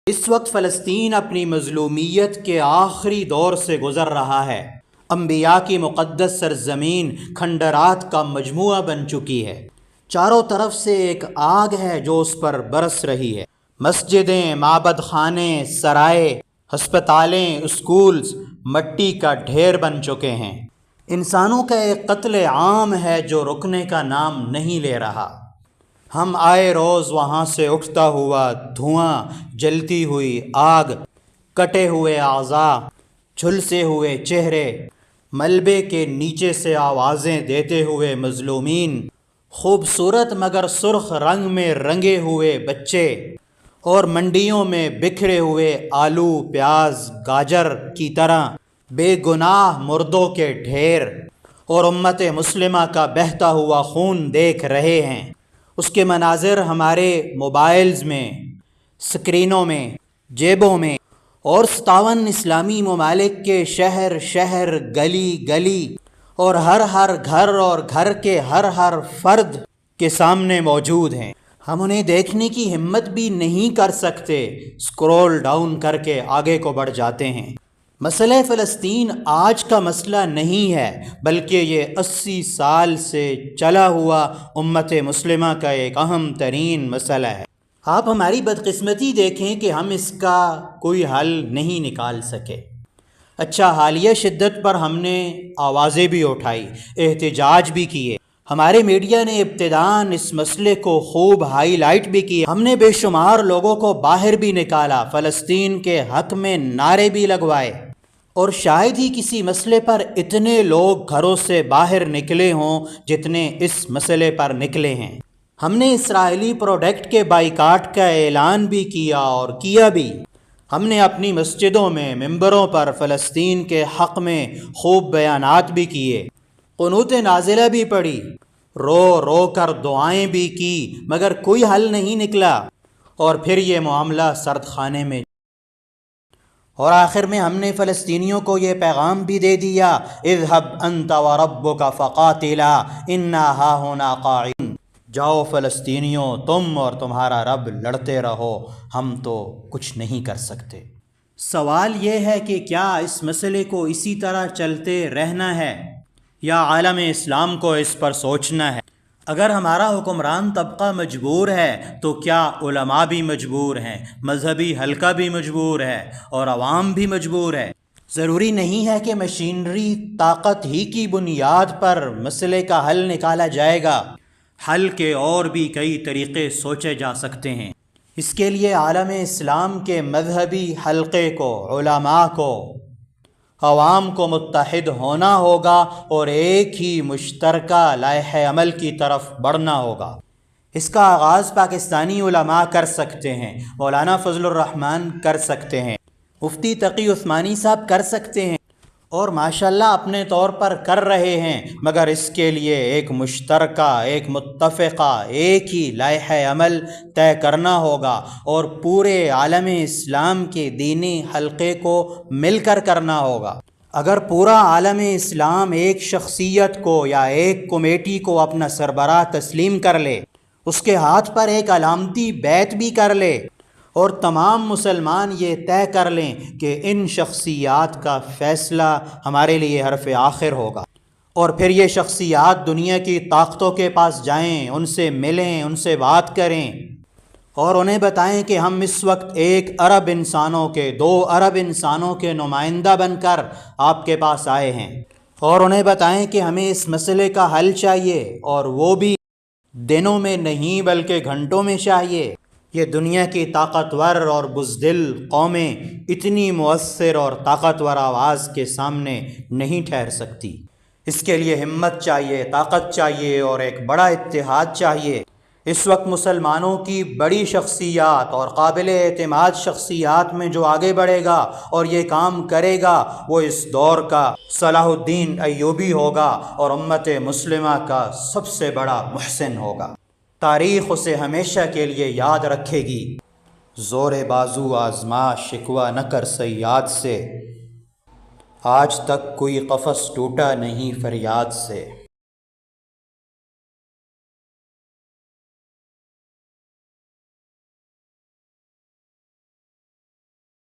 اس وقت فلسطین اپنی مظلومیت کے آخری دور سے گزر رہا ہے۔ انبیاء کی مقدس سرزمین کھنڈرات کا مجموعہ بن چکی ہے۔ چاروں طرف سے ایک آگ ہے جو اس پر برس رہی ہے۔ مسجدیں، معبد خانے، سرائے، ہسپتالیں، اسکولز مٹی کا ڈھیر بن چکے ہیں۔ انسانوں کا ایک قتل عام ہے جو رکنے کا نام نہیں لے رہا۔ ہم آئے روز وہاں سے اٹھتا ہوا دھواں، جلتی ہوئی آگ، کٹے ہوئے اعضاء، جھلسے ہوئے چہرے، ملبے کے نیچے سے آوازیں دیتے ہوئے مظلومین، خوبصورت مگر سرخ رنگ میں رنگے ہوئے بچے، اور منڈیوں میں بکھرے ہوئے آلو، پیاز، گاجر کی طرح بے گناہ مردوں کے ڈھیر، اور امت مسلمہ کا بہتا ہوا خون دیکھ رہے ہیں۔ اس کے مناظر ہمارے موبائلز میں، سکرینوں میں، جیبوں میں، اور 57 اسلامی ممالک کے شہر شہر، گلی گلی، اور ہر گھر اور گھر کے ہر فرد کے سامنے موجود ہیں۔ ہم انہیں دیکھنے کی ہمت بھی نہیں کر سکتے، سکرول ڈاؤن کر کے آگے کو بڑھ جاتے ہیں۔ مسئلہ فلسطین آج کا مسئلہ نہیں ہے، بلکہ یہ 80 سال سے چلا ہوا امت مسلمہ کا ایک اہم ترین مسئلہ ہے۔ آپ ہماری بدقسمتی دیکھیں کہ ہم اس کا کوئی حل نہیں نکال سکے۔ اچھا، حالیہ شدت پر ہم نے آوازیں بھی اٹھائی، احتجاج بھی کیے، ہمارے میڈیا نے ابتداً اس مسئلے کو خوب ہائی لائٹ بھی کیا، ہم نے بے شمار لوگوں کو باہر بھی نکالا، فلسطین کے حق میں نعرے بھی لگوائے، اور شاید ہی کسی مسئلے پر اتنے لوگ گھروں سے باہر نکلے ہوں جتنے اس مسئلے پر نکلے ہیں۔ ہم نے اسرائیلی پروڈکٹ کے بائیکاٹ کا اعلان بھی کیا اور کیا بھی۔ ہم نے اپنی مسجدوں میں، ممبروں پر فلسطین کے حق میں خوب بیانات بھی کیے، قنوت نازلہ بھی پڑھی، رو رو کر دعائیں بھی کی، مگر کوئی حل نہیں نکلا، اور پھر یہ معاملہ سرد خانے میں۔ اور آخر میں ہم نے فلسطینیوں کو یہ پیغام بھی دے دیا، اذهب انت وربک فقاتلا انا ہاہنا قاعدون، جاؤ فلسطینیوں، تم اور تمہارا رب لڑتے رہو، ہم تو کچھ نہیں کر سکتے۔ سوال یہ ہے کہ کیا اس مسئلے کو اسی طرح چلتے رہنا ہے یا عالم اسلام کو اس پر سوچنا ہے؟ اگر ہمارا حکمران طبقہ مجبور ہے تو کیا علماء بھی مجبور ہیں، مذہبی حلقہ بھی مجبور ہے، اور عوام بھی مجبور ہے؟ ضروری نہیں ہے کہ مشینری طاقت ہی کی بنیاد پر مسئلے کا حل نکالا جائے گا۔ حل کے اور بھی کئی طریقے سوچے جا سکتے ہیں۔ اس کے لیے عالم اسلام کے مذہبی حلقے کو، علماء کو، عوام کو متحد ہونا ہوگا اور ایک ہی مشترکہ لائحہ عمل کی طرف بڑھنا ہوگا۔ اس کا آغاز پاکستانی علماء کر سکتے ہیں، مولانا فضل الرحمن کر سکتے ہیں، مفتی تقی عثمانی صاحب کر سکتے ہیں، اور ماشاءاللہ اپنے طور پر کر رہے ہیں، مگر اس کے لیے ایک مشترکہ، ایک متفقہ، ایک ہی لائحہ عمل طے کرنا ہوگا، اور پورے عالم اسلام کے دینی حلقے کو مل کر کرنا ہوگا۔ اگر پورا عالم اسلام ایک شخصیت کو یا ایک کمیٹی کو اپنا سربراہ تسلیم کر لے، اس کے ہاتھ پر ایک علامتی بیعت بھی کر لے، اور تمام مسلمان یہ طے کر لیں کہ ان شخصیات کا فیصلہ ہمارے لیے حرف آخر ہوگا، اور پھر یہ شخصیات دنیا کی طاقتوں کے پاس جائیں، ان سے ملیں، ان سے بات کریں، اور انہیں بتائیں کہ ہم اس وقت 1 ارب انسانوں کے، 2 ارب انسانوں کے نمائندہ بن کر آپ کے پاس آئے ہیں، اور انہیں بتائیں کہ ہمیں اس مسئلے کا حل چاہیے، اور وہ بھی دنوں میں نہیں بلکہ گھنٹوں میں چاہیے۔ یہ دنیا کی طاقتور اور بزدل قومیں اتنی مؤثر اور طاقتور آواز کے سامنے نہیں ٹھہر سکتی۔ اس کے لیے ہمت چاہیے، طاقت چاہیے، اور ایک بڑا اتحاد چاہیے۔ اس وقت مسلمانوں کی بڑی شخصیات اور قابل اعتماد شخصیات میں جو آگے بڑھے گا اور یہ کام کرے گا، وہ اس دور کا صلاح الدین ایوبی ہوگا اور امت مسلمہ کا سب سے بڑا محسن ہوگا۔ تاریخ اسے ہمیشہ کے لیے یاد رکھے گی۔ زور بازو آزما شکوہ نہ کر صیاد سے، آج تک کوئی قفس ٹوٹا نہیں فریاد سے۔